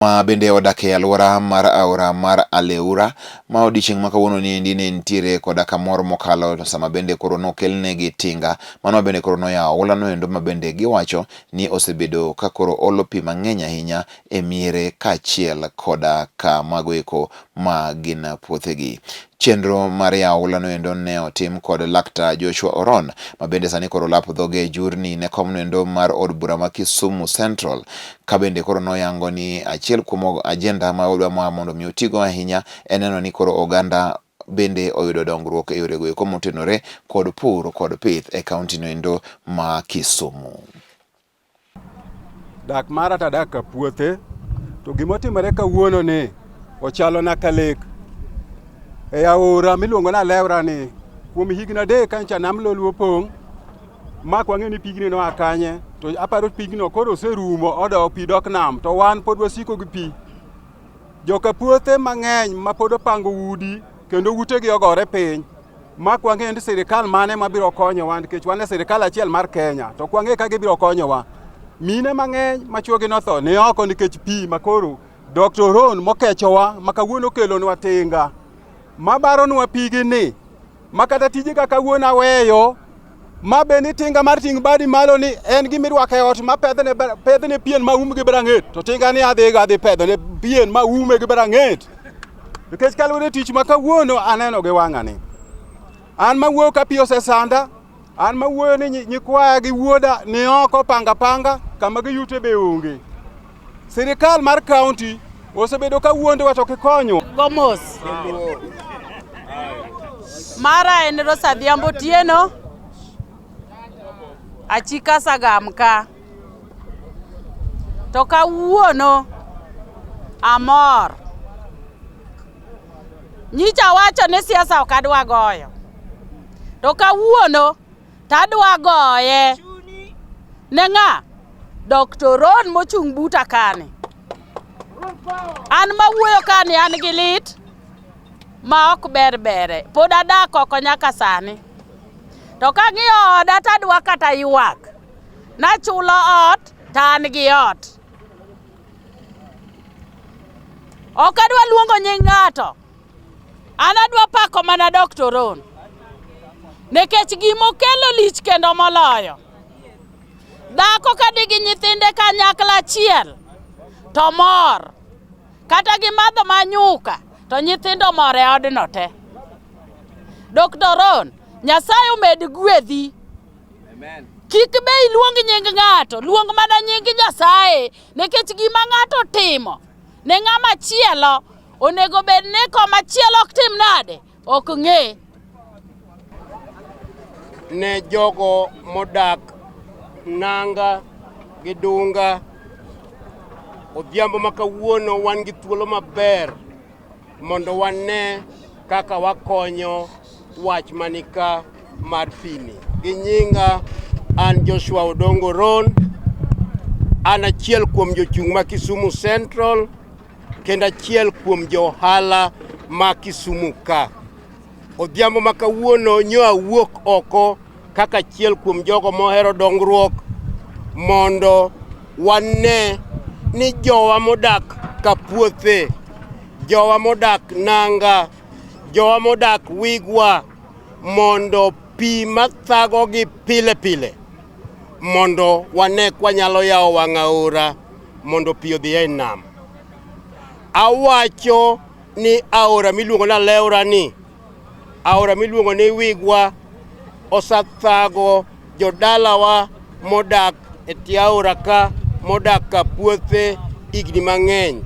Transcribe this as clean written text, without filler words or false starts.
Ma bende odak e Aora mar Aora mar Aleura ma odiochieng' ma kawuono ni endi ne nitiere koda kamoro mokalo to sama bende koro nokelnegi tinga mano bende koro noyawo aola no endo ma bende giwacho ni osebedo ka koro olo pi mang'eny ahinya e miere kaachiel koda ka mago eko ma gin puothegi. Chenro mar yawo aola no endo ne otim kod Laktar Joshua Oron ma bende sani koro lap dhoge jurni ne kom no endo mar od bura ma Kisumu Central ka bende koro noyango ni achiel kuom ajenda ma odwa mondo mi otigo ahinya en neno ni koro oganda bende oyudo dongruok e yorego eko motenore kod pur kod pith e kaunti no endo ma Kisumu. Dak mara tadak ka puothe to gimotimore kawuono ni ochalo na kalek e Aora miluongo na Aleura ni kuom higni adek kancha nam Lolwe pong' mak wang'e ni pigni no akanye to aparo pigno koro oserumo odo pi dok nam to wan pod wasiko gi pi. Joka puothe mang'eny ma pod opango udi kendo utegi ogore piny mak wang'e ni sirikal mane mabiro konyowa nikech wan e sirikal achiel mar Kenya to kwang'e ka gibiro konyowa. Mine mang'eny ma chuogi notho ne oko nikech pi makoro Dr. Ron mokechowa makawuono kelonwa tinga mabaronwa pigi ni makata tije kaka kawuono aweyo mabeni tinga mar ting' badi malo ni en gimirwako e ot ma pedhne pien ma um gi brang'et to tinga ni adhi pedhne pien ma ume gi brang'et nikech kaluwore tich ma kawuono aneno gi wang'a ni an mawuoyo ka pi osesanda an mawuoyo ni nyikwaya gi wuoda ni oko panga kama giyute be onge. Sirikal mar kaunti osebedo ka wuondewa to kikonyo Gomos mara en Rosa Dhiambo Tieno achika sagamka to kawuono amor nyicha wacho ni siasa ok adwa goyo to kawuono tadwa goye ne ng'a Dr. Ron mochung' buta kani an mawuoyo kani an gi lit ma ok berbere pod adak oko nyaka sani to kang'iyo oda tadwa kata ywak nachulo ot tan gi ot ok adwa luongo nying ng'ato an adwa pako mana Dr. Ron nikech gimokelo lich kendo moloyo dhako kadigi nyithinde kanyakla achiel to mor kata gimadho manyuka to nyithindo mor e odno te. Dr. Ron Nyasaye omed gwedhi. Amen. Kik be iluong nying ng'ato, luong mana nying Nyasaye nikech gima ng'ato timo ne ng'ama chielo onego bed ni koma chielo ok tim nade ok ng'e. Ne jogo modak Nanga gi Dunga odhiambo ma kawuono wan gi thuolo maber mondo wane kaka wakonyo wach manika mar pini. Gi nyinga an Joshua Odongo Ron, an achiel kuom jochung' ma Kisumu Central kendo achiel kuom johala ma Kisumu ka. Odhiambo ma kawuono nyo awuok oko kaka achiel kuom jogo mohero dongruok mondo wane ni jowa modak ka puothe, jowa modak Nanga, jowa modak Wigwa mondo pi mathago gi pile pile mondo wane kwa nyalo yawo wang' aora mondo pi odhi e nam. Awacho ni aora miluongo na Aleura ni aora miluongo ni Wigwa osathago jodalawa modak e tie aora ka modak ka puothe higni mang'eny